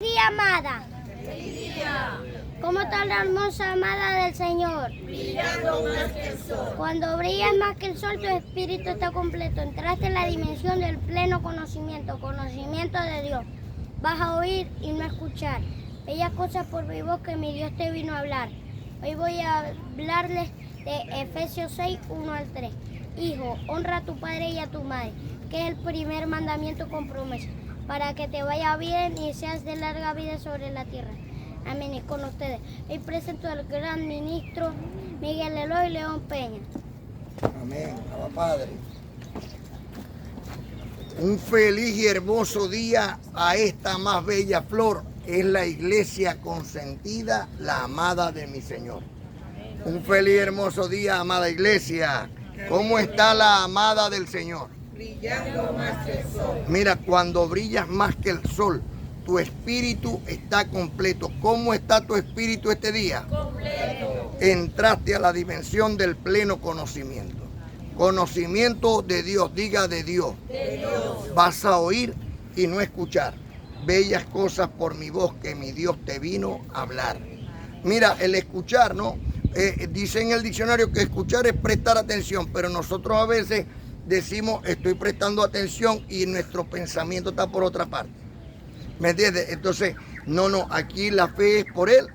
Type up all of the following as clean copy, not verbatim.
día, amada. ¡Feliz día! ¿Cómo está la hermosa amada del Señor? Brillando más que el sol. Cuando brillas más que el sol, tu espíritu está completo. Entraste en la dimensión del pleno conocimiento de Dios. Vas a oír y no escuchar. Bellas cosas por mi voz que mi Dios te vino a hablar. Hoy voy a hablarles de Efesios 6, 1 al 3. Hijo, honra a tu padre y a tu madre, que es el primer mandamiento con promesa, para que te vaya bien y seas de larga vida sobre la tierra. Amén. Y con ustedes, hoy presento al gran ministro Miguel Eloy León Peña. Amén. Abba Padre. Un feliz y hermoso día a esta más bella flor. Es la iglesia consentida, la amada de mi Señor. Un feliz y hermoso día, amada iglesia. ¿Cómo está la amada del Señor? Brillando más que el sol. Mira, cuando brillas más que el sol, tu espíritu está completo. ¿Cómo está tu espíritu este día? Completo. Entraste a la dimensión del pleno conocimiento. Conocimiento de Dios, diga de Dios. De Dios. Vas a oír y no escuchar. Bellas cosas por mi voz que mi Dios te vino a hablar. Mira, el escuchar, ¿no? Dice en el diccionario que escuchar es prestar atención, pero nosotros a veces decimos estoy prestando atención y nuestro pensamiento está por otra parte. ¿Me entiendes? Entonces, no, aquí la fe es por el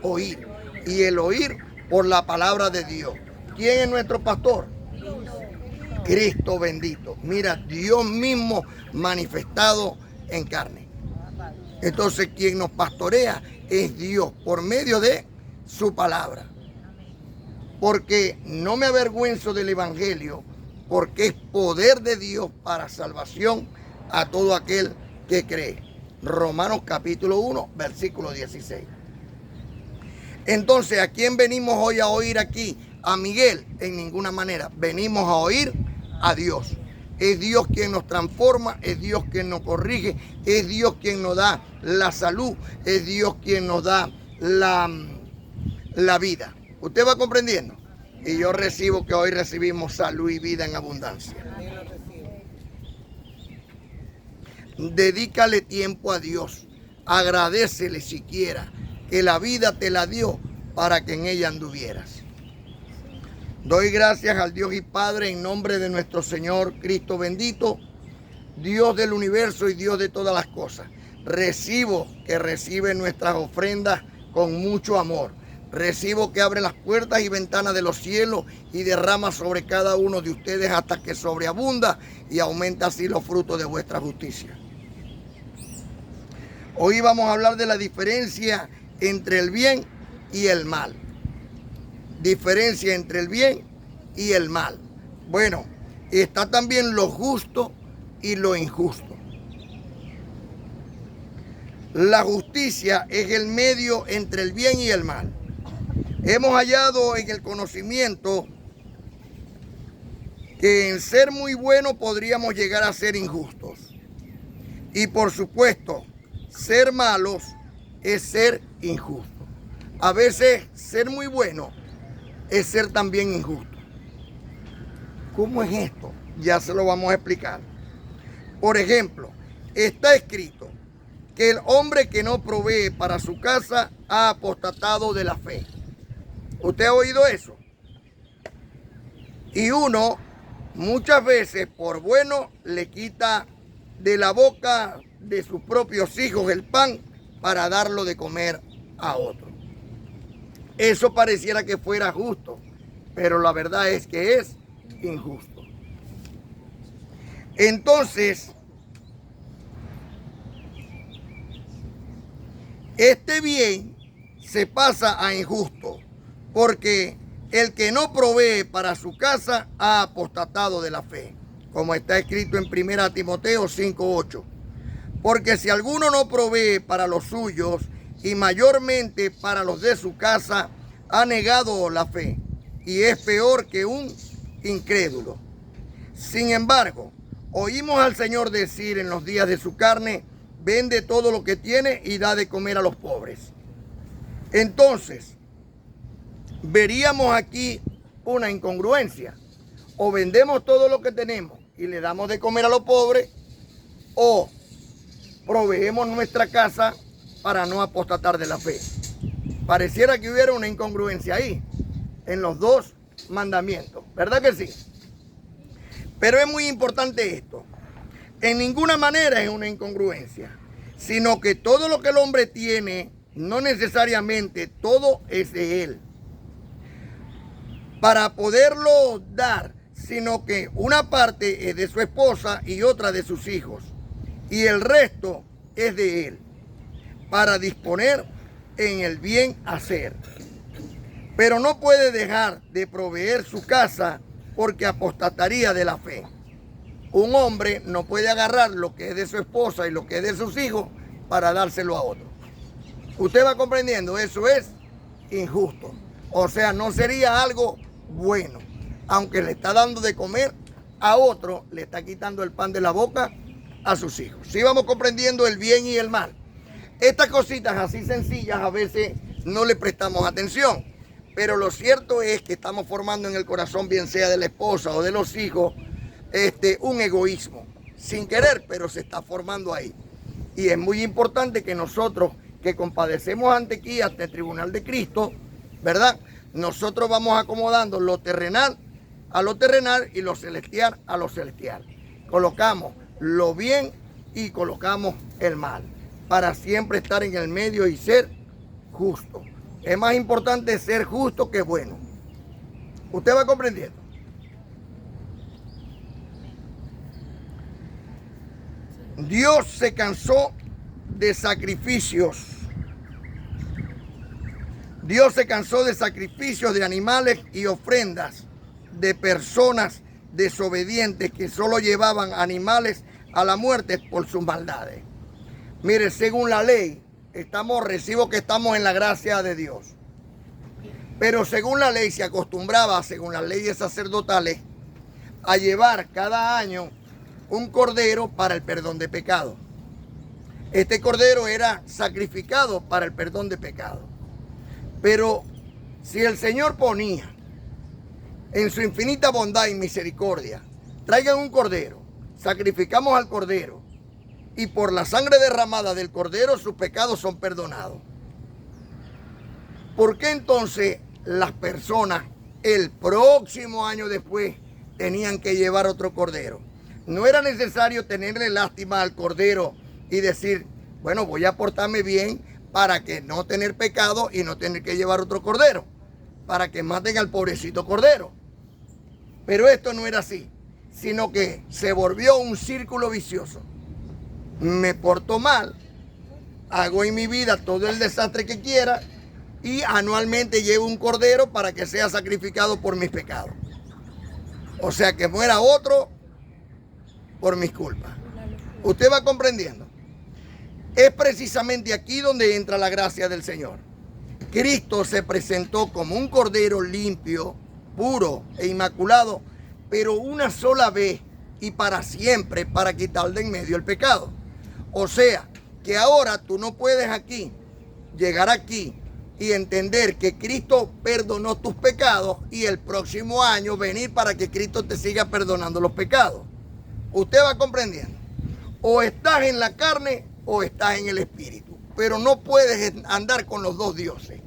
oír. Y el oír por la palabra de Dios. ¿Quién es nuestro pastor? Cristo bendito. Mira, Dios mismo manifestado en carne. Entonces, quien nos pastorea es Dios por medio de su palabra. Porque no me avergüenzo del evangelio, porque es poder de Dios para salvación a todo aquel que cree. Romanos capítulo 1, versículo 16. Entonces, ¿a quién venimos hoy a oír aquí? A Miguel, en ninguna manera. Venimos a oír a Dios. Es Dios quien nos transforma, es Dios quien nos corrige, es Dios quien nos da la salud, es Dios quien nos da la vida. ¿Usted va comprendiendo? Y yo recibo que hoy recibimos salud y vida en abundancia. Dedícale tiempo a Dios. Agradécele siquiera que la vida te la dio para que en ella anduvieras. Doy gracias al Dios y Padre en nombre de nuestro Señor Cristo bendito, Dios del universo y Dios de todas las cosas. Recibo que recibe nuestras ofrendas con mucho amor. Recibo que abre las puertas y ventanas de los cielos y derrama sobre cada uno de ustedes hasta que sobreabunda y aumenta así los frutos de vuestra justicia. Hoy vamos a hablar de la diferencia entre el bien y el mal. Diferencia entre el bien y el mal. Bueno, está también lo justo y lo injusto. La justicia es el medio entre el bien y el mal. Hemos hallado en el conocimiento que en ser muy buenos podríamos llegar a ser injustos. Y por supuesto, ser malos es ser injusto. A veces ser muy bueno es ser también injusto. ¿Cómo es esto? Ya se lo vamos a explicar. Por ejemplo, está escrito que el hombre que no provee para su casa ha apostatado de la fe. ¿Usted ha oído eso? Y uno muchas veces por bueno le quita de la boca de sus propios hijos el pan para darlo de comer a otro. Eso pareciera que fuera justo, pero la verdad es que es injusto. Entonces, este bien se pasa a injusto, porque el que no provee para su casa ha apostatado de la fe, como está escrito en 1 Timoteo 5:8. Porque si alguno no provee para los suyos y mayormente para los de su casa, ha negado la fe y es peor que un incrédulo. Sin embargo, oímos al Señor decir en los días de su carne: vende todo lo que tiene y da de comer a los pobres. Entonces, veríamos aquí una incongruencia. O vendemos todo lo que tenemos y le damos de comer a los pobres, o proveemos nuestra casa para no apostatar de la fe. Pareciera que hubiera una incongruencia ahí, en los dos mandamientos, ¿verdad que sí? Pero es muy importante esto. En ninguna manera es una incongruencia, sino que todo lo que el hombre tiene, no necesariamente todo es de él, para poderlo dar, sino que una parte es de su esposa y otra de sus hijos, y el resto es de él, para disponer en el bien hacer. Pero no puede dejar de proveer su casa porque apostataría de la fe. Un hombre no puede agarrar lo que es de su esposa y lo que es de sus hijos para dárselo a otro. Usted va comprendiendo, eso es injusto. O sea, no sería algo bueno. Aunque le está dando de comer a otro, le está quitando el pan de la boca a sus hijos. Sí vamos comprendiendo el bien y el mal. Estas cositas así sencillas a veces no le prestamos atención. Pero lo cierto es que estamos formando en el corazón, bien sea de la esposa o de los hijos, un egoísmo. Sin querer, pero se está formando ahí. Y es muy importante que nosotros, que compadecemos ante el tribunal de Cristo, ¿verdad? Nosotros vamos acomodando lo terrenal a lo terrenal y lo celestial a lo celestial. Colocamos lo bien y colocamos el mal, para siempre estar en el medio y ser justo. Es más importante ser justo que bueno. ¿Usted va comprendiendo? Dios se cansó de sacrificios. Dios se cansó de sacrificios de animales y ofrendas de personas desobedientes que solo llevaban animales a la muerte por sus maldades. Mire, según la ley, recibo que estamos en la gracia de Dios. Pero según la ley se acostumbraba, según las leyes sacerdotales, a llevar cada año un cordero para el perdón de pecado. Este cordero era sacrificado para el perdón de pecado. Pero si el Señor ponía en su infinita bondad y misericordia, traigan un cordero, sacrificamos al cordero, y por la sangre derramada del cordero sus pecados son perdonados. ¿Por qué entonces las personas el próximo año después tenían que llevar otro cordero? No era necesario tenerle lástima al cordero y decir, bueno, voy a portarme bien para que no tener pecado y no tener que llevar otro cordero, para que maten al pobrecito cordero. Pero esto no era así, sino que se volvió un círculo vicioso. Me porto mal, hago en mi vida todo el desastre que quiera y anualmente llevo un cordero para que sea sacrificado por mis pecados. O sea, que muera otro por mis culpas. ¿Usted va comprendiendo? Es precisamente aquí donde entra la gracia del Señor. Cristo se presentó como un cordero limpio, puro e inmaculado, pero una sola vez y para siempre, para quitar de en medio el pecado. O sea, que ahora tú no puedes llegar aquí y entender que Cristo perdonó tus pecados y el próximo año venir para que Cristo te siga perdonando los pecados. Usted va comprendiendo. O estás en la carne o estás en el espíritu, pero no puedes andar con los dos dioses.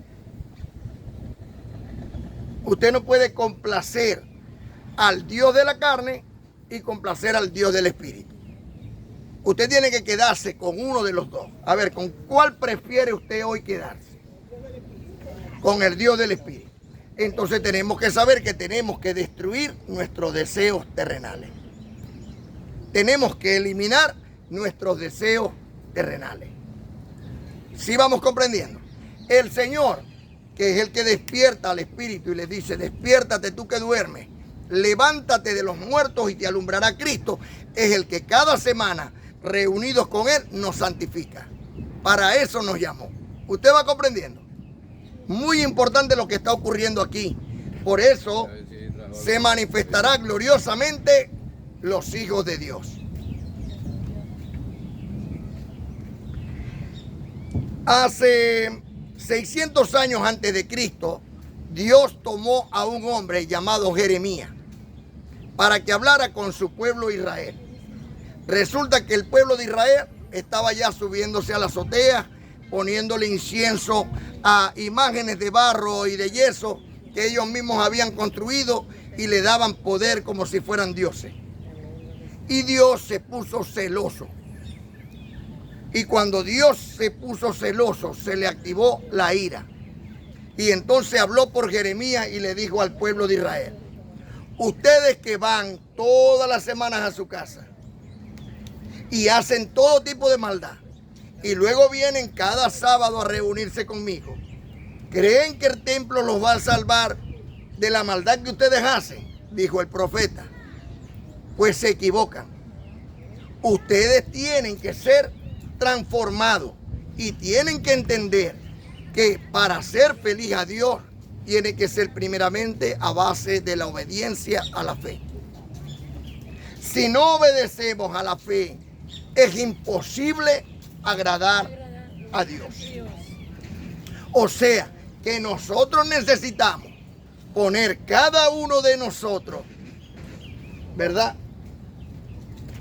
Usted no puede complacer al Dios de la carne y complacer al Dios del espíritu. Usted tiene que quedarse con uno de los dos. A ver, ¿con cuál prefiere usted hoy quedarse? Con el Dios del espíritu. Entonces tenemos que saber que tenemos que destruir nuestros deseos terrenales. Tenemos que eliminar nuestros deseos terrenales. ¿Sí vamos comprendiendo? El Señor, que es el que despierta al espíritu y le dice, despiértate tú que duermes, levántate de los muertos y te alumbrará Cristo, es el que cada semana, reunidos con Él, nos santifica. Para eso nos llamó. ¿Usted va comprendiendo? Muy importante lo que está ocurriendo aquí. Por eso se manifestará gloriosamente los hijos de Dios. Hace 600 años antes de Cristo, Dios tomó a un hombre llamado Jeremías para que hablara con su pueblo Israel. Resulta que el pueblo de Israel estaba ya subiéndose a la azotea poniéndole incienso a imágenes de barro y de yeso que ellos mismos habían construido y le daban poder como si fueran dioses. Y Dios se puso celoso. Y cuando Dios se puso celoso, se le activó la ira. Y entonces habló por Jeremías y le dijo al pueblo de Israel: ustedes que van todas las semanas a su casa y hacen todo tipo de maldad, y luego vienen cada sábado a reunirse conmigo, ¿creen que el templo los va a salvar de la maldad que ustedes hacen? Dijo el profeta. Pues se equivocan. Ustedes tienen que ser transformados y tienen que entender que para ser feliz a Dios tiene que ser primeramente a base de la obediencia a la fe. Si no obedecemos a la fe, es imposible agradar a Dios. O sea, que nosotros necesitamos poner cada uno de nosotros, ¿verdad?,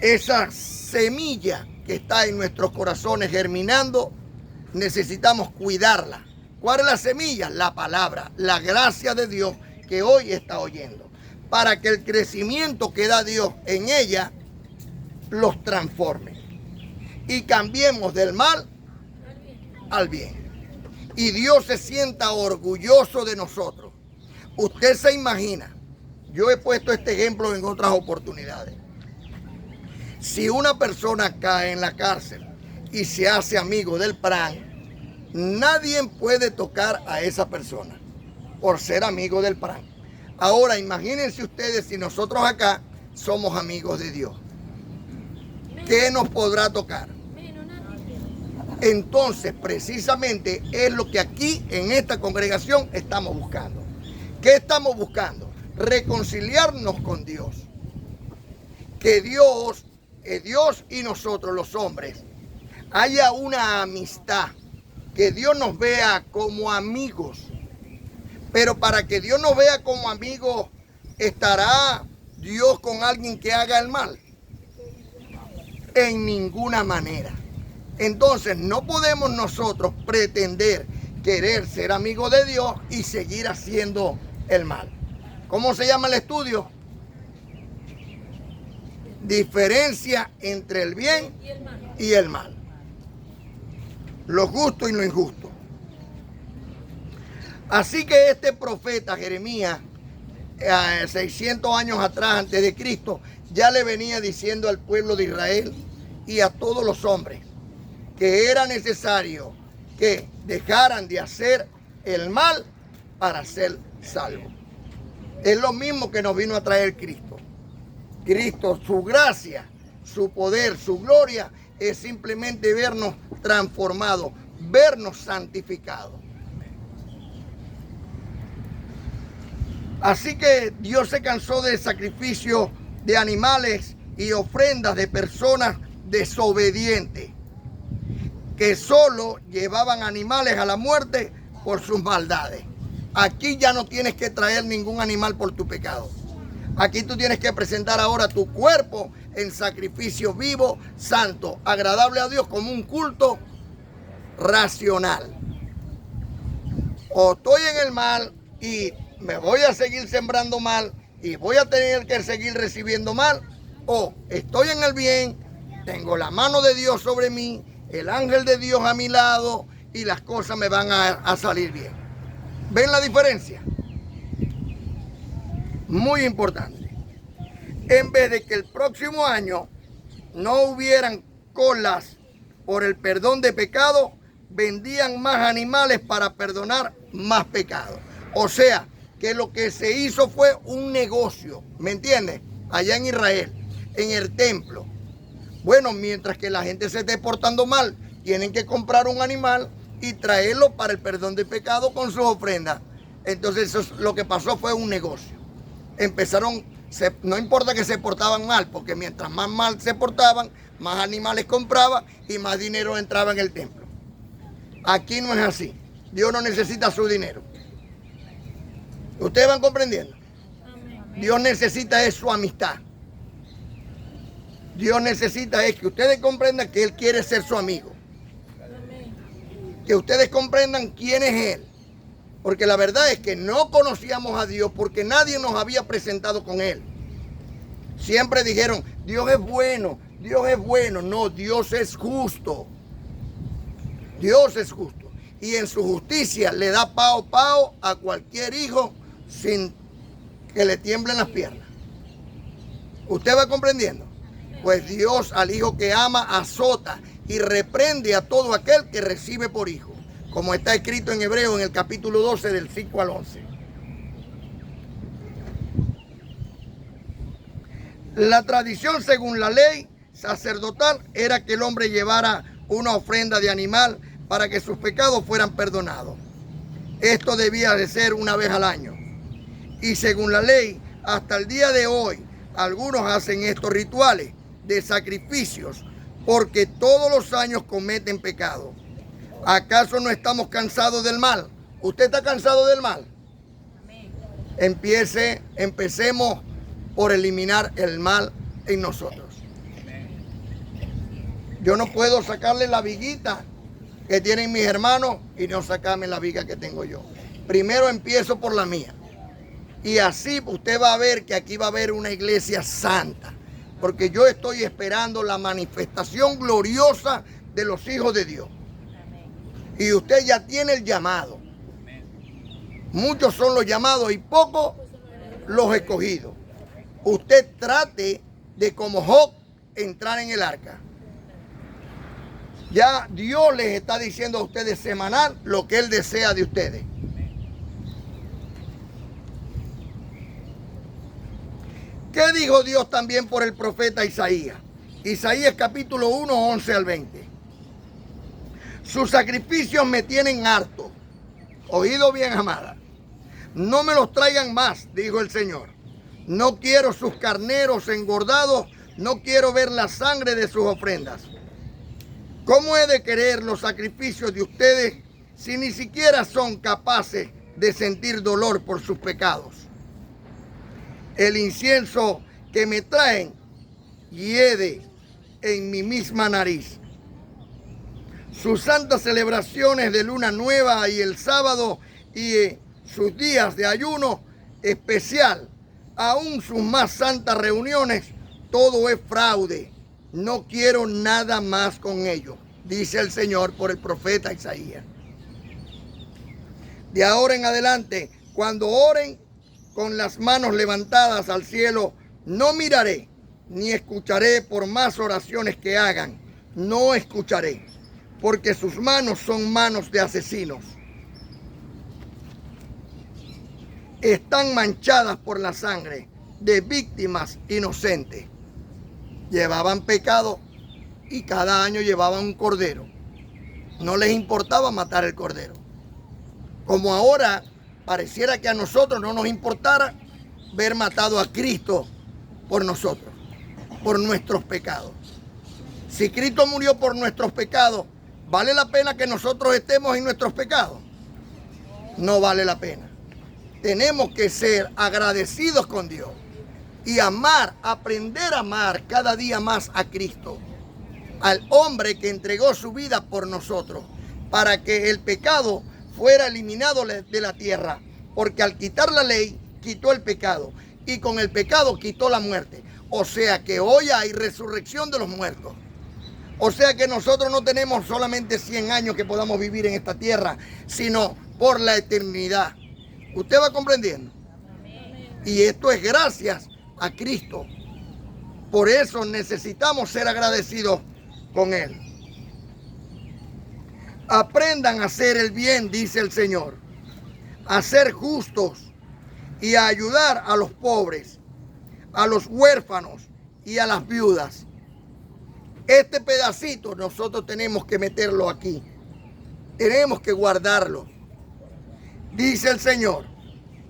esa semilla que está en nuestros corazones germinando, necesitamos cuidarla. ¿Cuál es la semilla? La palabra, la gracia de Dios que hoy está oyendo, para que el crecimiento que da Dios en ella los transforme y cambiemos del mal al bien. Y Dios se sienta orgulloso de nosotros. Usted se imagina, yo he puesto este ejemplo en otras oportunidades. Si una persona cae en la cárcel y se hace amigo del PRAN, nadie puede tocar a esa persona por ser amigo del PRAN. Ahora imagínense ustedes si nosotros acá somos amigos de Dios. ¿Qué nos podrá tocar? Entonces, precisamente es lo que aquí en esta congregación estamos buscando. ¿Qué estamos buscando? Reconciliarnos con Dios. Que Dios y nosotros los hombres haya una amistad. Que Dios nos vea como amigos. Pero para que Dios nos vea como amigos, ¿estará Dios con alguien que haga el mal? En ninguna manera. Entonces no podemos nosotros pretender querer ser amigos de Dios y seguir haciendo el mal. ¿Cómo se llama el estudio? Diferencia entre el bien y el mal. Lo justo y lo injusto. Así que este profeta Jeremías, 600 años atrás antes de Cristo, ya le venía diciendo al pueblo de Israel y a todos los hombres que era necesario que dejaran de hacer el mal para ser salvos. Es lo mismo que nos vino a traer Cristo. Cristo, su gracia, su poder, su gloria, es simplemente vernos transformados, vernos santificados. Así que Dios se cansó del sacrificio de animales y ofrendas de personas desobedientes, que solo llevaban animales a la muerte por sus maldades. Aquí ya no tienes que traer ningún animal por tu pecado. Aquí tú tienes que presentar ahora tu cuerpo en sacrificio vivo, santo, agradable a Dios, como un culto racional. O estoy en el mal y me voy a seguir sembrando mal y voy a tener que seguir recibiendo mal, o estoy en el bien, tengo la mano de Dios sobre mí, el ángel de Dios a mi lado y las cosas me van a salir bien. ¿Ven la diferencia? Muy importante. En vez de que el próximo año no hubieran colas por el perdón de pecado, vendían más animales para perdonar más pecados. O sea, que lo que se hizo fue un negocio, ¿me entiendes? Allá en Israel, en el templo. Bueno, mientras que la gente se esté portando mal, tienen que comprar un animal y traerlo para el perdón de pecado con sus ofrendas. Entonces eso es, lo que pasó fue un negocio. Empezaron, no importa que se portaban mal, porque mientras más mal se portaban, más animales compraban y más dinero entraba en el templo. Aquí no es así. Dios no necesita su dinero. ¿Ustedes van comprendiendo? Dios necesita es su amistad. Dios necesita es que ustedes comprendan que Él quiere ser su amigo. que ustedes comprendan quién es Él. Porque la verdad es que no conocíamos a Dios porque nadie nos había presentado con Él. Siempre dijeron, Dios es bueno, Dios es bueno. No, Dios es justo. Dios es justo. Y en su justicia le da pao a cualquier hijo sin que le tiemblen las piernas. ¿Usted va comprendiendo? Pues Dios al hijo que ama azota y reprende a todo aquel que recibe por hijo. Como está escrito en Hebreo en el capítulo 12 del 5 al 11. La tradición según la ley sacerdotal era que el hombre llevara una ofrenda de animal para que sus pecados fueran perdonados. Esto debía de ser una vez al año. Y según la ley, hasta el día de hoy, algunos hacen estos rituales de sacrificios porque todos los años cometen pecado. ¿Acaso no estamos cansados del mal? ¿Usted está cansado del mal? Empecemos por eliminar el mal en nosotros. Yo no puedo sacarle la viguita que tienen mis hermanos y no sacarme la viga que tengo yo. Primero empiezo por la mía. Y así usted va a ver que aquí va a haber una iglesia santa. Porque yo estoy esperando la manifestación gloriosa de los hijos de Dios. Y usted ya tiene el llamado. Muchos son los llamados y pocos los escogidos. Usted trate de, como Job, entrar en el arca. Ya Dios les está diciendo a ustedes semanal lo que Él desea de ustedes. ¿Qué dijo Dios también por el profeta Isaías? Isaías capítulo 1, 11 al 20. Sus sacrificios me tienen harto. Oído bien, amada. No me los traigan más, dijo el Señor. No quiero sus carneros engordados, no quiero ver la sangre de sus ofrendas. ¿Cómo he de querer los sacrificios de ustedes si ni siquiera son capaces de sentir dolor por sus pecados? El incienso que me traen hiede en mi misma nariz. Sus santas celebraciones de luna nueva y el sábado y sus días de ayuno especial, aún sus más santas reuniones, todo es fraude. No quiero nada más con ellos, dice el Señor por el profeta Isaías. De ahora en adelante, cuando oren con las manos levantadas al cielo, no miraré ni escucharé por más oraciones que hagan. No escucharé, porque sus manos son manos de asesinos. Están manchadas por la sangre de víctimas inocentes. Llevaban pecado y cada año llevaban un cordero. No les importaba matar el cordero. Como ahora pareciera que a nosotros no nos importara ver matado a Cristo por nosotros, por nuestros pecados. Si Cristo murió por nuestros pecados, ¿vale la pena que nosotros estemos en nuestros pecados? No vale la pena. Tenemos que ser agradecidos con Dios y amar, aprender a amar cada día más a Cristo, al hombre que entregó su vida por nosotros, para que el pecado fuera eliminado de la tierra, porque al quitar la ley, quitó el pecado, y con el pecado quitó la muerte. O sea que hoy hay resurrección de los muertos. O sea que nosotros no tenemos solamente 100 años que podamos vivir en esta tierra, sino por la eternidad. ¿Usted va comprendiendo? Y esto es gracias a Cristo. Por eso necesitamos ser agradecidos con Él. Aprendan a hacer el bien, dice el Señor, a ser justos y a ayudar a los pobres, a los huérfanos y a las viudas. Este pedacito nosotros tenemos que meterlo aquí. Tenemos que guardarlo. Dice el Señor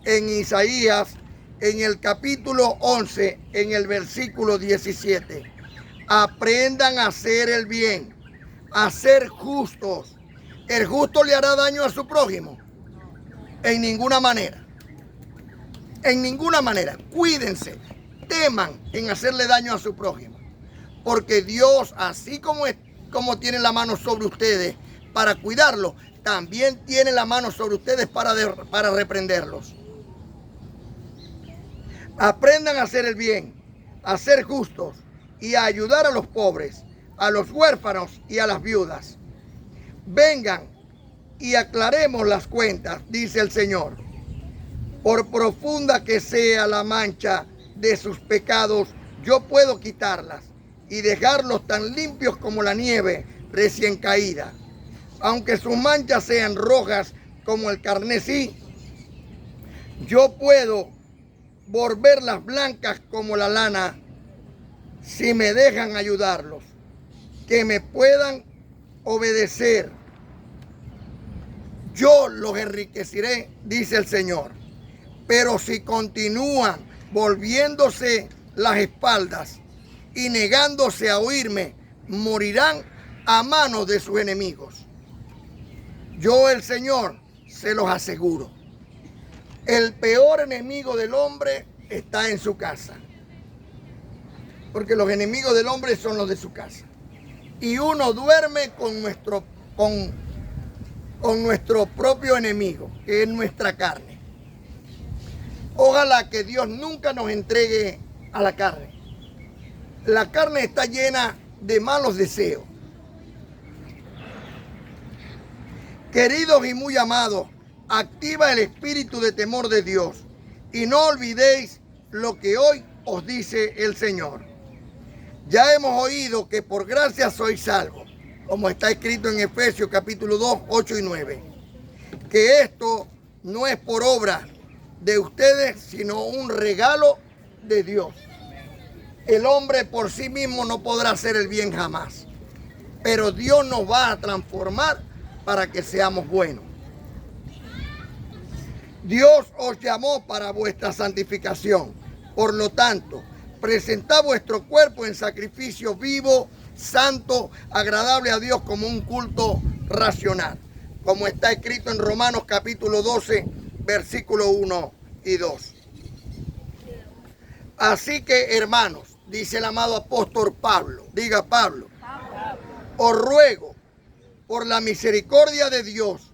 en Isaías, en el capítulo 11, en el versículo 17. Aprendan a hacer el bien, a ser justos. ¿El justo le hará daño a su prójimo? En ninguna manera. En ninguna manera. Cuídense, teman en hacerle daño a su prójimo. Porque Dios, así como tiene la mano sobre ustedes, para cuidarlos, también tiene la mano sobre ustedes para reprenderlos. Aprendan a hacer el bien, a ser justos y a ayudar a los pobres, a los huérfanos y a las viudas. Vengan y aclaremos las cuentas, dice el Señor. Por profunda que sea la mancha de sus pecados, yo puedo quitarlas y dejarlos tan limpios como la nieve recién caída. Aunque sus manchas sean rojas como el carmesí, yo puedo volverlas blancas como la lana si me dejan ayudarlos, que me puedan obedecer. Yo los enriqueceré, dice el Señor. Pero si continúan volviéndose las espaldas y negándose a oírme, morirán a manos de sus enemigos. Yo, el Señor, se los aseguro. El peor enemigo del hombre está en su casa. Porque los enemigos del hombre son los de su casa. Y uno duerme con nuestro propio enemigo, que es nuestra carne. Ojalá que Dios nunca nos entregue a la carne. La carne está llena de malos deseos. Queridos y muy amados, activa el espíritu de temor de Dios y no olvidéis lo que hoy os dice el Señor. Ya hemos oído que por gracia sois salvos, como está escrito en Efesios capítulo 2, 8 y 9. Que esto no es por obra de ustedes, sino un regalo de Dios. El hombre por sí mismo no podrá hacer el bien jamás, pero Dios nos va a transformar para que seamos buenos. Dios os llamó para vuestra santificación. Por lo tanto, presentad vuestro cuerpo en sacrificio vivo, santo, agradable a Dios, como un culto racional, como está escrito en Romanos capítulo 12, versículo 1 y 2. Así que, hermanos, dice el amado apóstol Pablo, diga Pablo, os ruego por la misericordia de Dios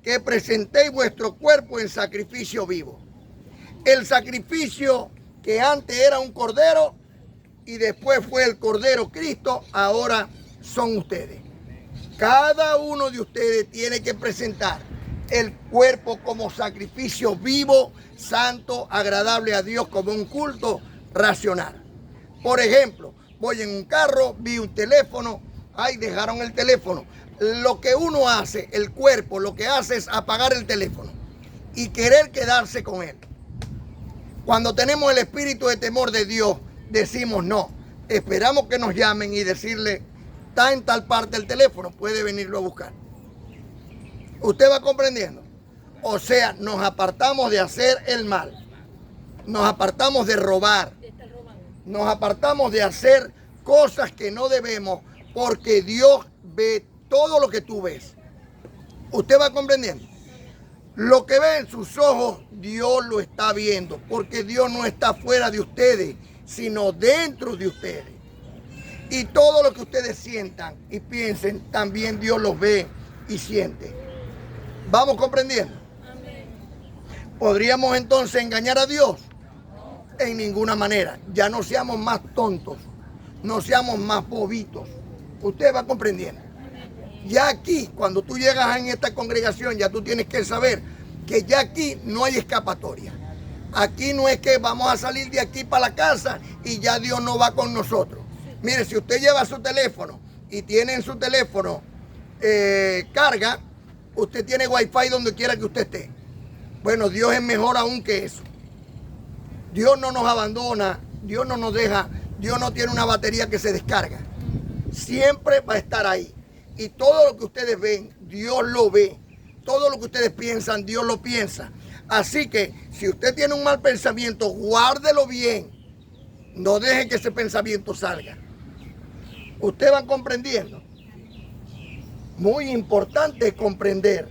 que presentéis vuestro cuerpo en sacrificio vivo. El sacrificio que antes era un cordero y después fue el Cordero Cristo, ahora son ustedes. Cada uno de ustedes tiene que presentar el cuerpo como sacrificio vivo, santo, agradable a Dios, como un culto racional. Por ejemplo, voy en un carro, vi un teléfono, ay, dejaron el teléfono. Lo que uno hace, el cuerpo, lo que hace es apagar el teléfono y querer quedarse con él. Cuando tenemos el espíritu de temor de Dios, decimos no. Esperamos que nos llamen y decirle, está en tal parte el teléfono, puede venirlo a buscar. ¿Usted va comprendiendo? O sea, nos apartamos de hacer el mal. Nos apartamos de robar. Nos apartamos de hacer cosas que no debemos, porque Dios ve todo lo que tú ves. ¿Usted va comprendiendo? Lo que ve en sus ojos, Dios lo está viendo, porque Dios no está fuera de ustedes, sino dentro de ustedes. Y todo lo que ustedes sientan y piensen, también Dios los ve y siente. ¿Vamos comprendiendo? ¿Podríamos entonces engañar a Dios? En ninguna manera. Ya no seamos más tontos, no seamos más bobitos. Usted va comprendiendo. Ya aquí, cuando tú llegas en esta congregación, ya tú tienes que saber que ya aquí no hay escapatoria. Aquí no es que vamos a salir de aquí para la casa y ya Dios no va con nosotros. Mire, si usted lleva su teléfono y tiene en su teléfono carga, usted tiene wifi donde quiera que usted esté. Bueno, Dios es mejor aún que eso. Dios no nos abandona, Dios no nos deja, Dios no tiene una batería que se descarga. Siempre va a estar ahí. Y todo lo que ustedes ven, Dios lo ve. Todo lo que ustedes piensan, Dios lo piensa. Así que si usted tiene un mal pensamiento, guárdelo bien. No deje que ese pensamiento salga. Ustedes van comprendiendo. Muy importante comprender.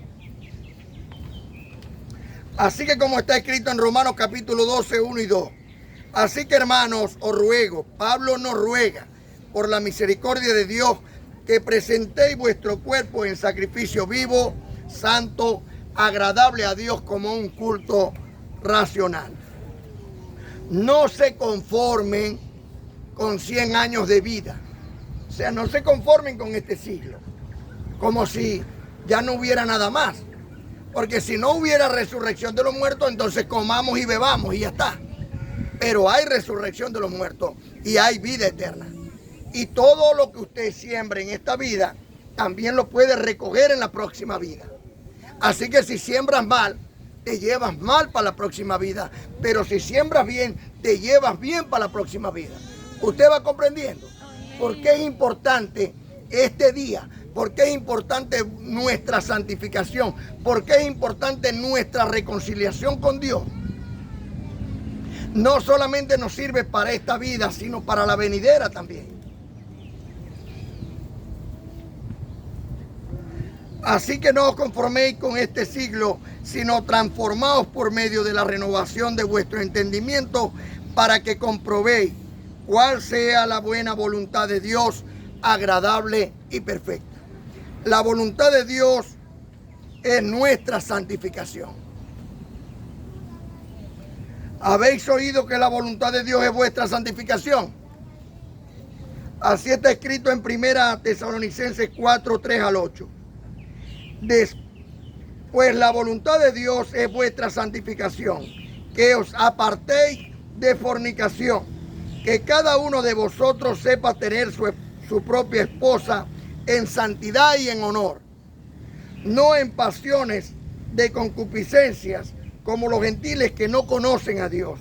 Así que como está escrito en Romanos capítulo 12, 1 y 2. Así que hermanos, os ruego, Pablo nos ruega, por la misericordia de Dios, que presentéis vuestro cuerpo en sacrificio vivo, santo, agradable a Dios, como un culto racional. No se conformen con 100 años de vida. O sea, no se conformen con este siglo, como si ya no hubiera nada más. Porque si no hubiera resurrección de los muertos, entonces comamos y bebamos y ya está. Pero hay resurrección de los muertos y hay vida eterna. Y todo lo que usted siembre en esta vida, también lo puede recoger en la próxima vida. Así que si siembras mal, te llevas mal para la próxima vida. Pero si siembras bien, te llevas bien para la próxima vida. ¿Usted va comprendiendo? ¿Por qué es importante este día? ¿Por qué es importante nuestra santificación? ¿Por qué es importante nuestra reconciliación con Dios? No solamente nos sirve para esta vida, sino para la venidera también. Así que no os conforméis con este siglo, sino transformaos por medio de la renovación de vuestro entendimiento, para que comprobéis cuál sea la buena voluntad de Dios, agradable y perfecta. La voluntad de Dios es nuestra santificación. ¿Habéis oído que la voluntad de Dios es vuestra santificación? Así está escrito en 1 Tesalonicenses 4, 3 al 8. Pues la voluntad de Dios es vuestra santificación, que os apartéis de fornicación, que cada uno de vosotros sepa tener su propia esposa en santidad y en honor, no en pasiones de concupiscencias como los gentiles que no conocen a Dios.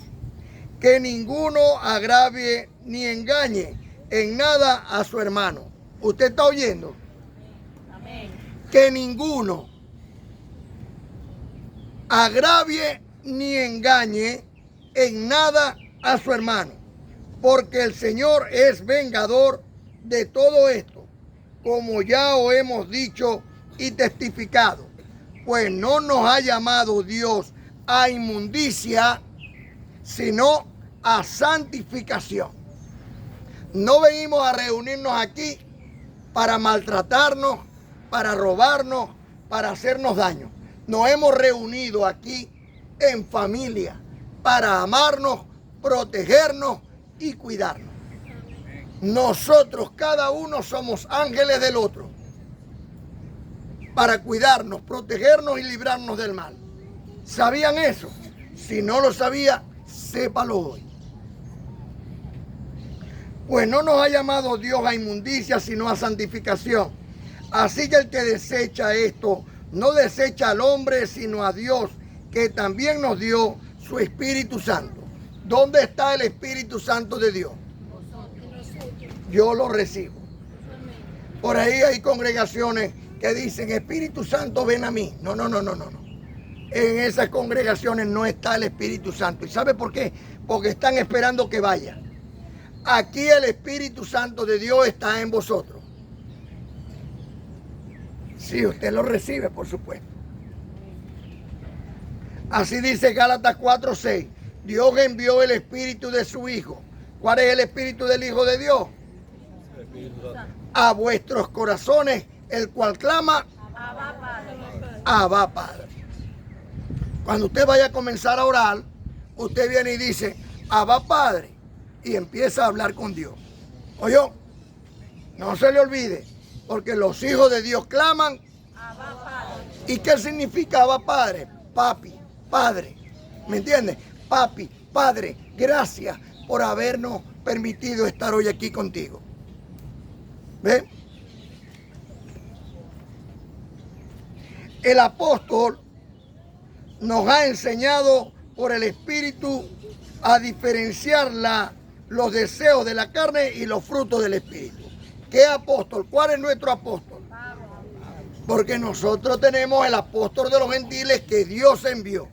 Que ninguno agravie ni engañe en nada a su hermano. ¿Usted está oyendo? Amén. Que ninguno agravie ni engañe en nada a su hermano, porque el Señor es vengador de todo esto, como ya os hemos dicho y testificado, pues no nos ha llamado Dios a inmundicia, sino a santificación. No venimos a reunirnos aquí para maltratarnos, para robarnos, para hacernos daño. Nos hemos reunido aquí en familia para amarnos, protegernos y cuidarnos. Nosotros, cada uno, somos ángeles del otro, para cuidarnos, protegernos y librarnos del mal. ¿Sabían eso? Si no lo sabía, sépalo hoy. Pues no nos ha llamado Dios a inmundicia, sino a santificación. Así que el que desecha esto, no desecha al hombre, sino a Dios, que también nos dio su Espíritu Santo. ¿Dónde está el Espíritu Santo de Dios? Yo lo recibo. Por ahí hay congregaciones que dicen, Espíritu Santo, ven a mí. No. En esas congregaciones no está el Espíritu Santo. ¿Y sabe por qué? Porque están esperando que vaya. Aquí el Espíritu Santo de Dios está en vosotros. Si usted lo recibe, por supuesto. Así dice Gálatas 4:6. Dios envió el Espíritu de su Hijo. ¿Cuál es el Espíritu del Hijo de Dios? A vuestros corazones, el cual clama, Abba Padre. Cuando usted vaya a comenzar a orar, usted viene y dice, Abba Padre, y empieza a hablar con Dios. Oye, no se le olvide, porque los hijos de Dios claman, Abba Padre. ¿Y qué significa Abba Padre? Papi, Padre. ¿Me entiende? Papi, Padre, gracias por habernos permitido estar hoy aquí contigo. ¿Ven? El apóstol nos ha enseñado por el Espíritu a diferenciar los deseos de la carne y los frutos del Espíritu. ¿Qué apóstol? ¿Cuál es nuestro apóstol? Porque nosotros tenemos el apóstol de los gentiles que Dios envió.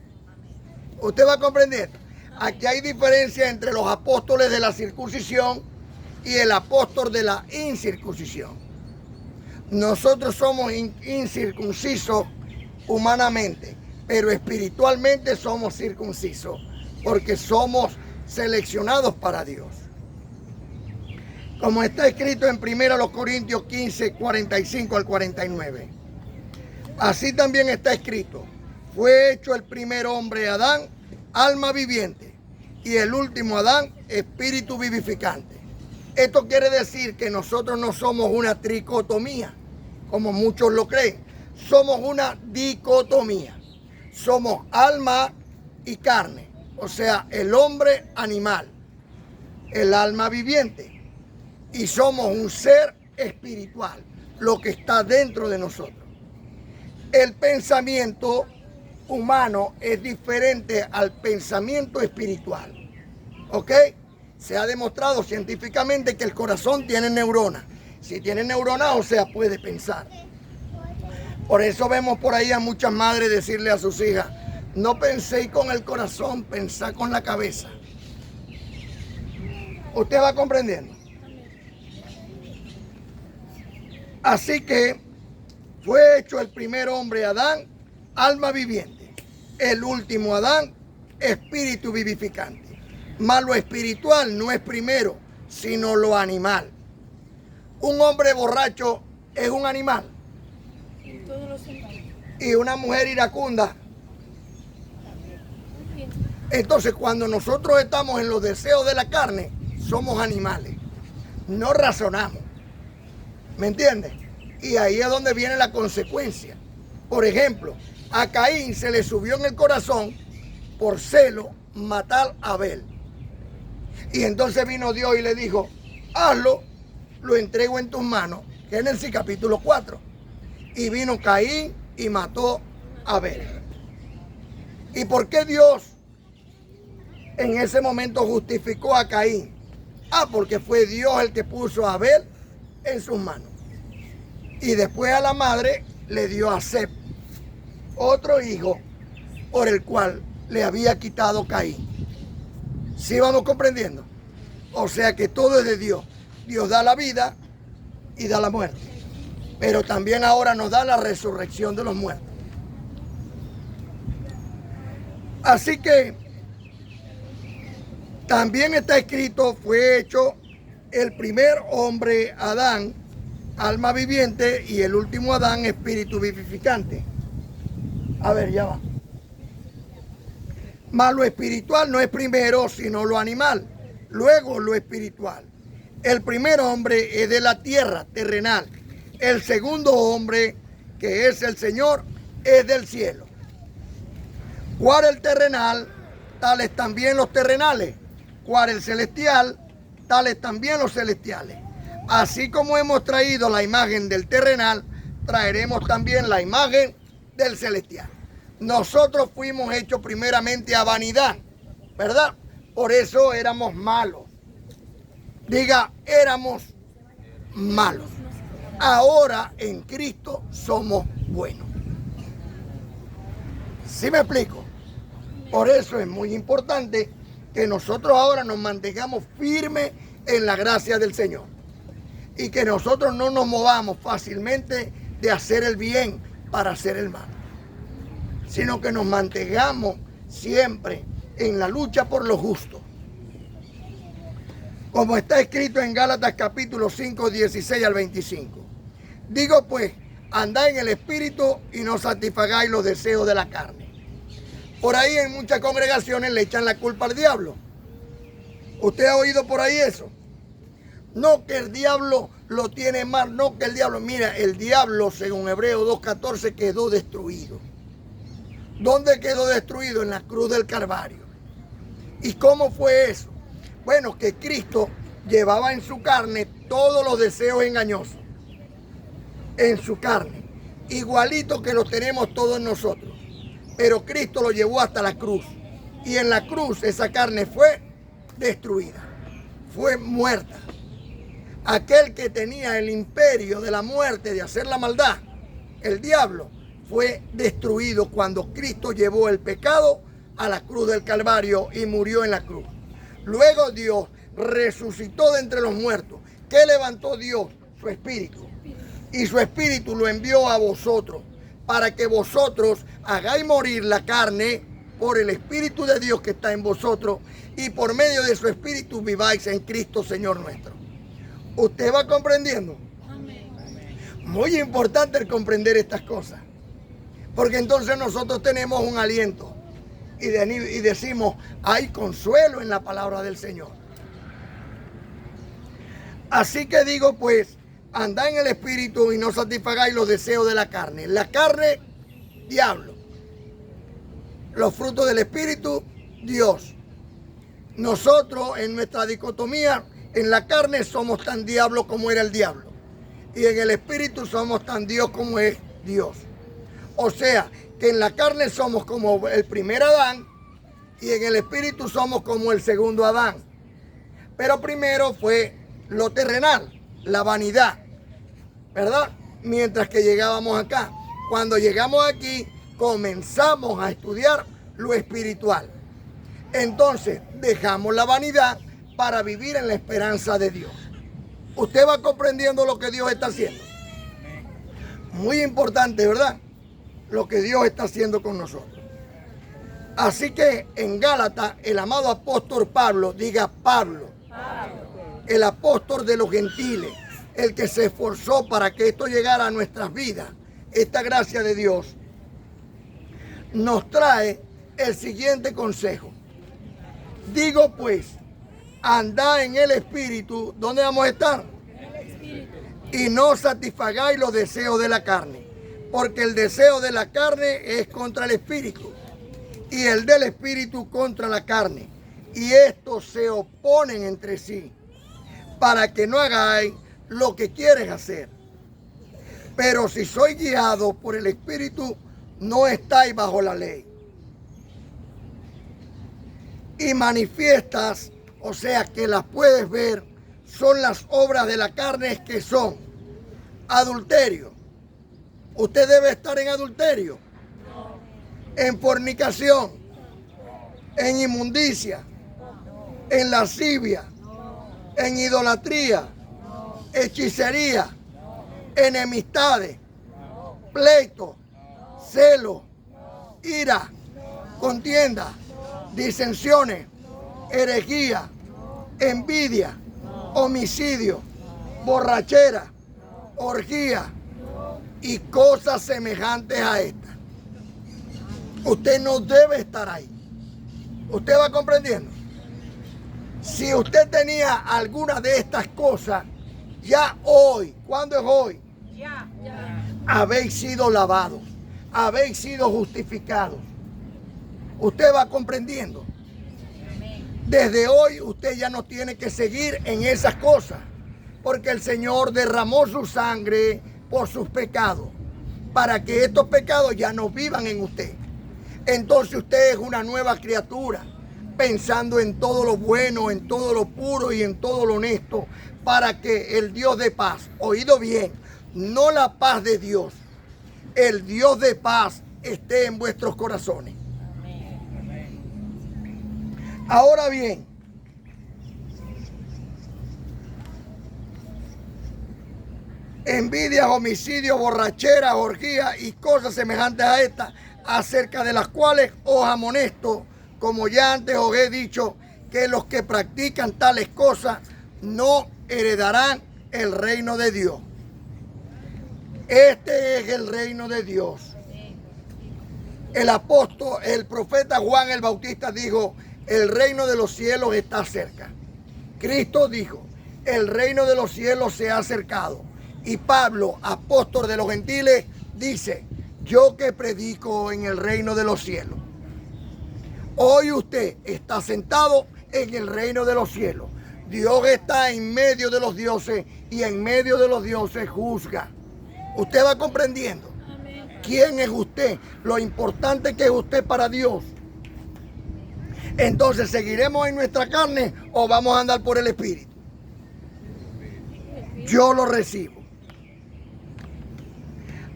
¿Usted va a comprender? Aquí hay diferencia entre los apóstoles de la circuncisión y el apóstol de la incircuncisión. Nosotros somos incircuncisos humanamente, pero espiritualmente somos circuncisos, porque somos seleccionados para Dios. Como está escrito en 1 Corintios 15, 45 al 49. Así también está escrito: fue hecho el primer hombre Adán, alma viviente, y el último Adán, espíritu vivificante. Esto quiere decir que nosotros no somos una tricotomía, como muchos lo creen. Somos una dicotomía. Somos alma y carne, o sea, el hombre animal, el alma viviente. Y somos un ser espiritual, lo que está dentro de nosotros. El pensamiento humano es diferente al pensamiento espiritual. ¿Ok? Se ha demostrado científicamente que el corazón tiene neuronas. Si tiene neuronas, o sea, puede pensar. Por eso vemos por ahí a muchas madres decirle a sus hijas: no penséis con el corazón, pensá con la cabeza. ¿Usted va comprendiendo? Así que fue hecho el primer hombre Adán, alma viviente. El último Adán, espíritu vivificante. Mas lo espiritual no es primero, sino lo animal. Un hombre borracho es un animal. En todos los sentidos. Y una mujer iracunda. Entonces, cuando nosotros estamos en los deseos de la carne, somos animales. No razonamos. ¿Me entiendes? Y ahí es donde viene la consecuencia. Por ejemplo, a Caín se le subió en el corazón por celo matar a Abel. Y entonces vino Dios y le dijo: hazlo, lo entrego en tus manos. Génesis capítulo 4. Y vino Caín y mató a Abel. ¿Y por qué Dios en ese momento justificó a Caín? Porque fue Dios el que puso a Abel en sus manos. Y después a la madre le dio a Seth, otro hijo por el cual le había quitado Caín. ¿Sí vamos comprendiendo? O sea que todo es de Dios. Dios da la vida y da la muerte. Pero también ahora nos da la resurrección de los muertos. Así que también está escrito: fue hecho el primer hombre Adán, alma viviente, y el último Adán, espíritu vivificante. A ver, ya va. Mas lo espiritual no es primero, sino lo animal. Luego lo espiritual. El primer hombre es de la tierra, terrenal. El segundo hombre, que es el Señor, es del cielo. ¿Cuál el terrenal? Tales también los terrenales. ¿Cuál el celestial? Tales también los celestiales. Así como hemos traído la imagen del terrenal, traeremos también la imagen del celestial. Nosotros fuimos hechos primeramente a vanidad, ¿verdad? Por eso éramos malos. Diga, éramos malos. Ahora en Cristo somos buenos. ¿Sí me explico? Por eso es muy importante que nosotros ahora nos mantengamos firmes en la gracia del Señor. Y que nosotros no nos movamos fácilmente de hacer el bien para hacer el mal, sino que nos mantengamos siempre en la lucha por lo justo. Como está escrito en Gálatas capítulo 5, 16 al 25. Digo pues, andad en el Espíritu y no satisfagáis los deseos de la carne. Por ahí en muchas congregaciones le echan la culpa al diablo. ¿Usted ha oído por ahí eso? No, que el diablo lo tiene mal, no, que el diablo, mira, el diablo, según Hebreos 2:14, quedó destruido. ¿Dónde quedó destruido? En la cruz del Calvario. ¿Y cómo fue eso? Bueno, que Cristo llevaba en su carne todos los deseos engañosos. En su carne. Igualito que los tenemos todos nosotros. Pero Cristo lo llevó hasta la cruz. Y en la cruz esa carne fue destruida. Fue muerta. Aquel que tenía el imperio de la muerte, de hacer la maldad, el diablo, fue destruido cuando Cristo llevó el pecado a la cruz del Calvario y murió en la cruz. Luego Dios resucitó de entre los muertos. ¿Qué levantó Dios? Su espíritu. Y su espíritu lo envió a vosotros, para que vosotros hagáis morir la carne por el espíritu de Dios que está en vosotros, y por medio de su espíritu viváis en Cristo Señor nuestro. ¿Usted va comprendiendo? Muy importante el comprender estas cosas. Porque entonces nosotros tenemos un aliento y decimos, hay consuelo en la palabra del Señor. Así que digo pues, andad en el Espíritu y no satisfagáis los deseos de la carne. La carne, diablo. Los frutos del Espíritu, Dios. Nosotros en nuestra dicotomía, en la carne somos tan diablo como era el diablo. Y en el Espíritu somos tan Dios como es Dios. O sea, que en la carne somos como el primer Adán y en el Espíritu somos como el segundo Adán. Pero primero fue lo terrenal, la vanidad, ¿verdad? Mientras que llegábamos acá. Cuando llegamos aquí, comenzamos a estudiar lo espiritual. Entonces, dejamos la vanidad para vivir en la esperanza de Dios. Usted va comprendiendo lo que Dios está haciendo. Muy importante, ¿verdad? Lo que Dios está haciendo con nosotros. Así que en Gálatas, el amado apóstol Pablo, diga Pablo, el apóstol de los gentiles, el que se esforzó para que esto llegara a nuestras vidas, esta gracia de Dios, nos trae el siguiente consejo. Digo pues, andad en el Espíritu. ¿Dónde vamos a estar? En el Espíritu. Y no satisfagáis los deseos de la carne, porque el deseo de la carne es contra el Espíritu, y el del Espíritu contra la carne, y estos se oponen entre sí, para que no hagáis lo que quieres hacer. Pero si sois guiados por el Espíritu, no estáis bajo la ley. Y manifiestas, o sea que las puedes ver, son las obras de la carne, que son adulterio. Usted debe estar en adulterio, en fornicación, en inmundicia, en lascivia, en idolatría, hechicería, enemistades, pleito, celo, ira, contienda, disensiones, herejía, envidia, homicidio, borrachera, orgía y cosas semejantes a estas. Usted no debe estar ahí. ¿Usted va comprendiendo? Si usted tenía alguna de estas cosas, ya hoy, ¿cuándo es hoy? Ya. Habéis sido lavados, habéis sido justificados. Usted va comprendiendo. Desde hoy usted ya no tiene que seguir en esas cosas, porque el Señor derramó su sangre por sus pecados, para que estos pecados ya no vivan en usted. Entonces usted es una nueva criatura, pensando en todo lo bueno, en todo lo puro y en todo lo honesto, para que el Dios de paz, oído bien, no la paz de Dios, el Dios de paz esté en vuestros corazones. Ahora bien, envidias, homicidios, borracheras, orgías y cosas semejantes a estas, acerca de las cuales os amonesto, como ya antes os he dicho, que los que practican tales cosas no heredarán el reino de Dios. Este es el reino de Dios. El apóstol, el profeta Juan el Bautista dijo, el reino de los cielos está cerca. Cristo dijo, el reino de los cielos se ha acercado. Y Pablo, apóstol de los gentiles, dice, yo que predico en el reino de los cielos. Hoy usted está sentado en el reino de los cielos. Dios está en medio de los dioses y en medio de los dioses juzga. Usted va comprendiendo. ¿Quién es usted? Lo importante que es usted para Dios. Entonces, ¿seguiremos en nuestra carne o vamos a andar por el Espíritu? Yo lo recibo.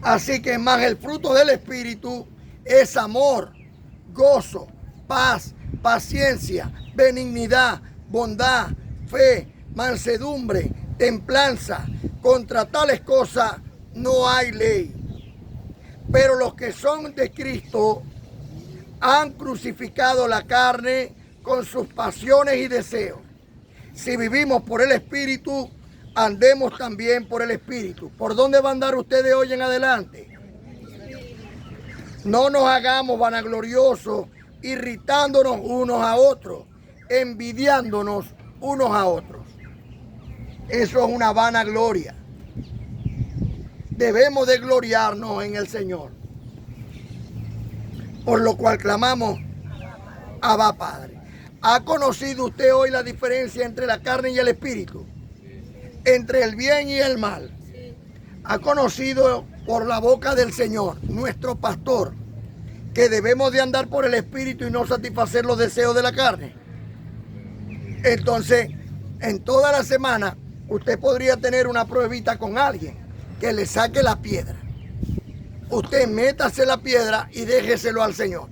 Así que más el fruto del Espíritu es amor, gozo, paz, paciencia, benignidad, bondad, fe, mansedumbre, templanza. Contra tales cosas no hay ley. Pero los que son de Cristo han crucificado la carne con sus pasiones y deseos. Si vivimos por el Espíritu, andemos también por el Espíritu. ¿Por dónde van a andar ustedes hoy en adelante? No nos hagamos vanagloriosos, irritándonos unos a otros, envidiándonos unos a otros. Eso es una vanagloria. Debemos de gloriarnos en el Señor. Por lo cual clamamos, Abba Padre. ¿Ha conocido usted hoy la diferencia entre la carne y el espíritu? Entre el bien y el mal. ¿Ha conocido por la boca del Señor, nuestro pastor, que debemos de andar por el espíritu y no satisfacer los deseos de la carne? Entonces, en toda la semana, usted podría tener una pruebita con alguien que le saque la piedra. Usted métase la piedra y déjeselo al Señor.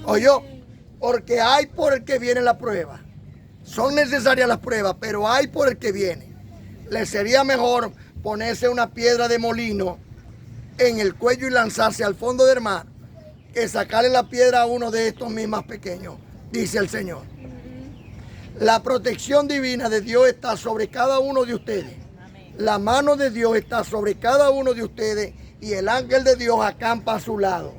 ¿Oyó? Porque hay por el que viene la prueba. Son necesarias las pruebas, pero hay por el que viene. Le sería mejor ponerse una piedra de molino en el cuello y lanzarse al fondo del mar que sacarle la piedra a uno de estos mismos pequeños, dice el Señor. La protección divina de Dios está sobre cada uno de ustedes. La mano de Dios está sobre cada uno de ustedes y el ángel de Dios acampa a su lado.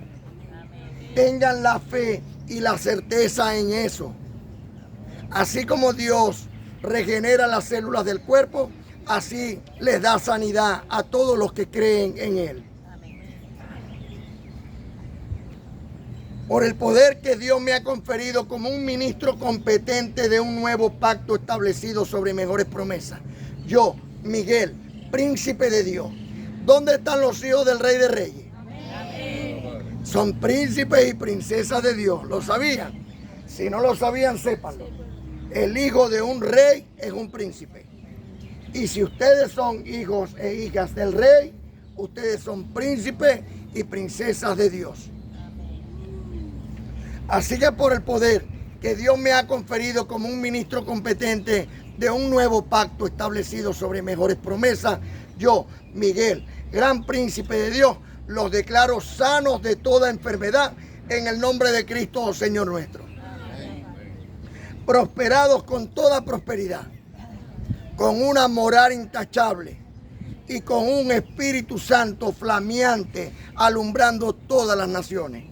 Tengan la fe y la certeza en eso. Así como Dios regenera las células del cuerpo, así les da sanidad a todos los que creen en Él. Por el poder que Dios me ha conferido como un ministro competente de un nuevo pacto establecido sobre mejores promesas. Yo, Miguel, príncipe de Dios. ¿Dónde están los hijos del Rey de Reyes? Amén. Son príncipes y princesas de Dios. ¿Lo sabían? Si no lo sabían, sépanlo. El hijo de un rey es un príncipe. Y si ustedes son hijos e hijas del rey, ustedes son príncipes y princesas de Dios. Así que por el poder que Dios me ha conferido como un ministro competente de un nuevo pacto establecido sobre mejores promesas, yo, Miguel, gran príncipe de Dios, los declaro sanos de toda enfermedad en el nombre de Cristo, Señor nuestro. Amén. Prosperados con toda prosperidad, con una moral intachable y con un Espíritu Santo flameante alumbrando todas las naciones.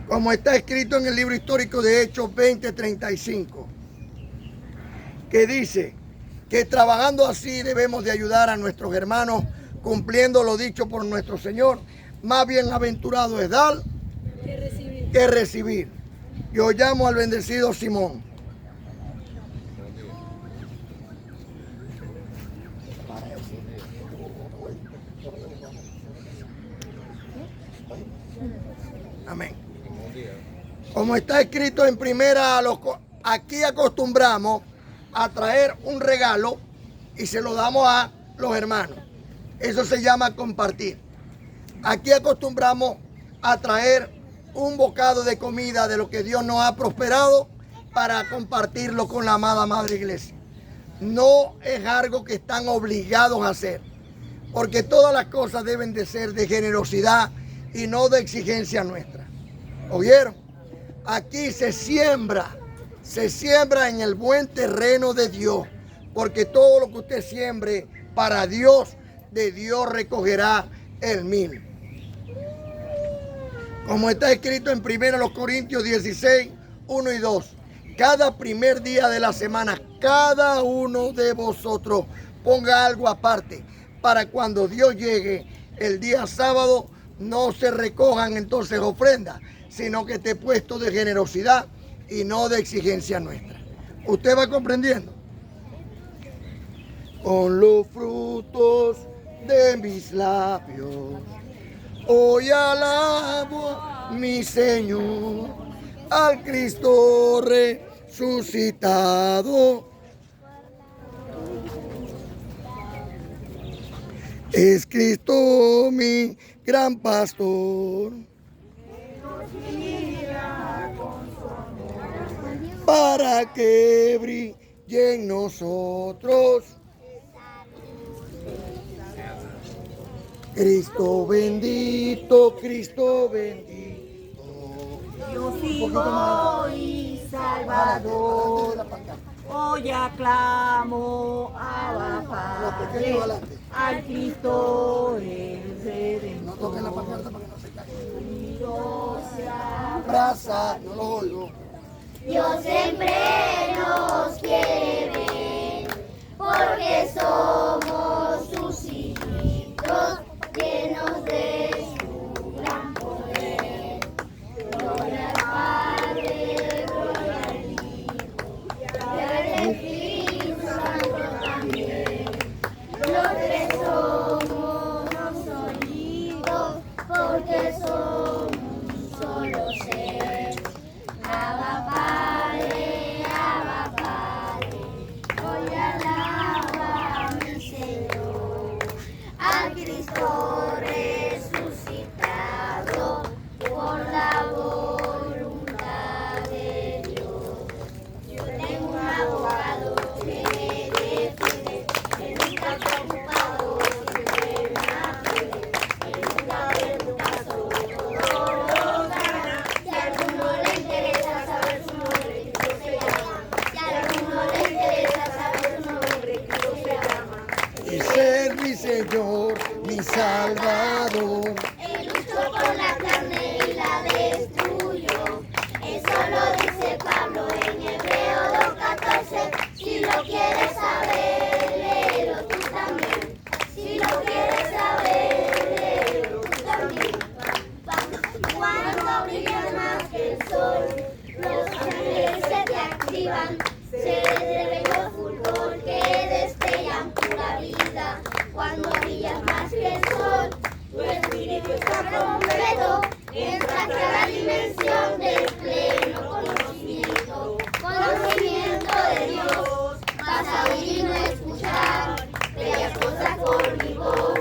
Como está escrito en el libro histórico de Hechos 20:35, que dice que trabajando así debemos de ayudar a nuestros hermanos cumpliendo lo dicho por nuestro Señor. Más bienaventurado es dar que recibir. Yo llamo al bendecido Simón. Amén. Como está escrito en primera, aquí acostumbramos a traer un regalo y se lo damos a los hermanos. Eso se llama compartir. Aquí acostumbramos a traer un bocado de comida de lo que Dios nos ha prosperado para compartirlo con la amada Madre Iglesia. No es algo que están obligados a hacer, porque todas las cosas deben de ser de generosidad y no de exigencia nuestra. ¿Oyeron? Aquí se siembra en el buen terreno de Dios, porque todo lo que usted siembre para Dios, de Dios recogerá el 1000. Como está escrito en 1 Corintios 16, 1 y 2. Cada primer día de la semana, cada uno de vosotros ponga algo aparte, para cuando Dios llegue el día sábado, no se recojan entonces ofrendas, sino que esté puesto de generosidad y no de exigencia nuestra. ¿Usted va comprendiendo? Con los frutos de mis labios, hoy alabo a mi Señor, al Cristo resucitado. Es Cristo mi gran pastor, para que brille en nosotros Cristo bendito, Cristo bendito. Dios Hijo y Salvador. Hoy aclamo Abba Los Padre, pequeños adelante. al Cristo el Redentor. No toquen la pancarta para que no se caiga. Unidos se Abraza, no lo oigo. Dios siempre nos quiere ver, porque somos sus hijitos, llenos de su gran poder. Gloria al Padre, gloria al Hijo, y al Espíritu Santo también. Los tres somos unidos, porque somos un solo ser. Abba Padre, hoy alaba mi Señor, al Cristo resucitado por la voluntad de Dios. Yo tengo un abogado que me defiende, que nunca preocupado, siempre me atiende, que nunca pregunta, todo gana. Si a alguno le interesa saber su nombre, Cristo se llama. Si a alguno le interesa saber su nombre, Cristo se llama. Y ser mi Señor, mi Salvador. Él luchó con la carne y la destruyó. Eso lo dice Pablo en Hebreo 2:14. Si lo quieres saber, léelo tú también. Si lo quieres saber, léelo tú también. Cuando brillas más que el sol, los ángeles se te activan. Se les bello fulgor que destellan pura vida. Cuando brillas más que el sol, tu espíritu está completo. Entraste a la dimensión del pleno conocimiento. Conocimiento de Dios. Vas a oír y no escuchar bellas cosas por mi voz,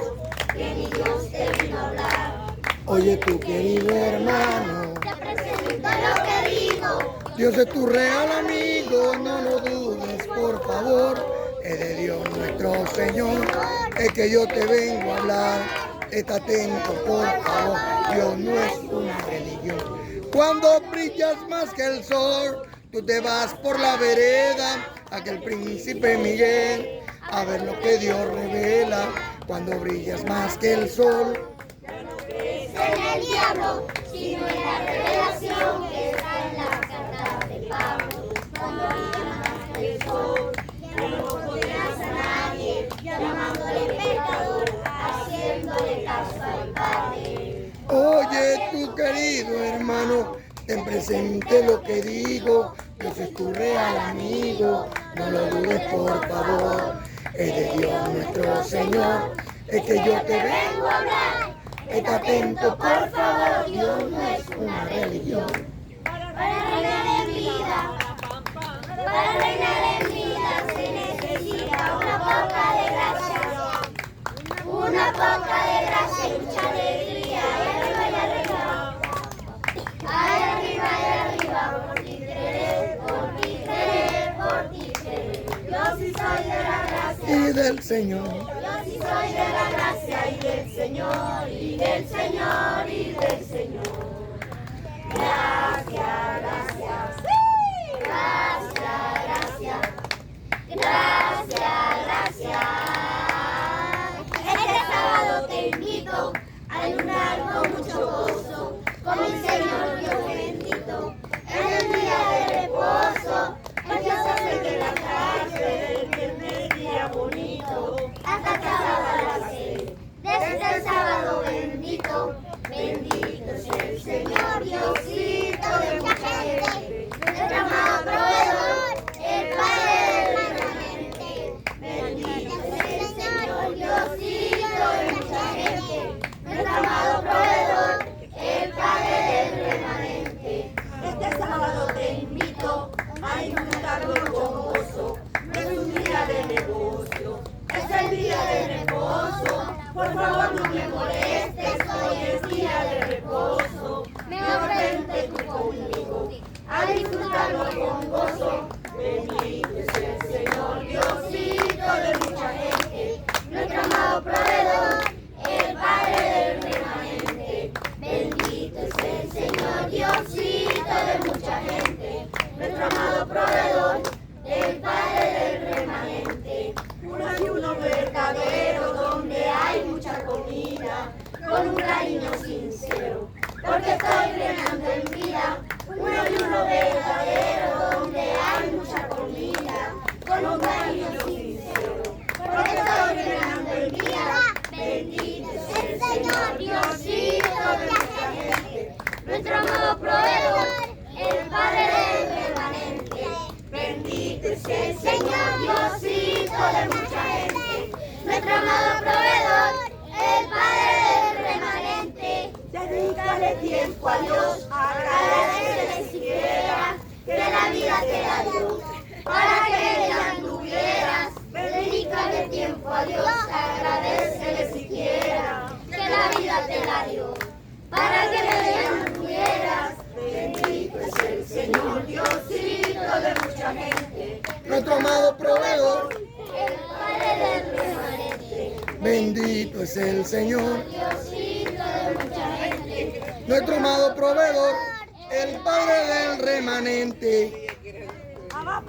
que mi Dios te vino a hablar. Oye tu querido hermano, Te presento lo que digo. Dios es tu real amigo, no lo dudes por favor. Es de Dios nuestro Señor, es que yo te vengo a hablar. Está atento por favor, Dios no es una religión. Cuando brillas más que el sol, tú te vas por la vereda, aquel príncipe Miguel, a ver lo que Dios revela. Cuando brillas más que el sol, En el diablo, sino en la revelación que está en la carta de Pablo. Cuando brillas más que el sol, ya no condenas a nadie, llamándole pecador, haciéndole caso al Padre. oye tu querido hermano, ten presente lo que digo. Dios es tu real amigo, no lo dudes por favor. Es de Dios nuestro Señor, es que yo te vengo a hablar. Está atento por favor, Dios no es una religión. Para reinar en vida, para reinar en vida se necesita una poca de gracia. Una poca de gracia y mucha alegría. Y arriba y arriba. Ay, arriba y arriba. Por ti creer, por ti creer, por ti creer. Yo sí soy de la gracia. Y del Señor, Yo sí soy de la gracia y del Señor, y del Señor, y del Señor. Gracias, gracias. Gracias, gracias. Gracias, gracias. Este sábado te invito a alumbrar con mucho gozo, con el Señor Dios bendito. En el día de reposo, el que se acerque en la tarde, el primer día bonito, hasta que acaba la sed. Desde el sábado bendito, bendito sea el Señor Diosito de mucha gente, nuestro amado proveedor, el Padre del remanente. Bendito sea el Señor Diosito de mucha gente, nuestro amado proveedor, el Padre del remanente. Este sábado te invito a disfrutarlo con gozo. No es un día de negocio, es el día de reposo. Por favor no me molestes, hoy es día de reposo. Mejor vente Dale tiempo a Dios, Agradecele siquiera que la vida te la dio. Para que ya anduvieras, dedícale tiempo a Dios. Agradecele siquiera que la vida te la dio. Para que ya anduvieras, bendito es el Señor, Diosito de mucha gente. Nuestro amado proveedor, El Padre del remanente, bendito es el Señor. Diosito de mucha gente. Nuestro amado proveedor, el Padre del remanente. abajo,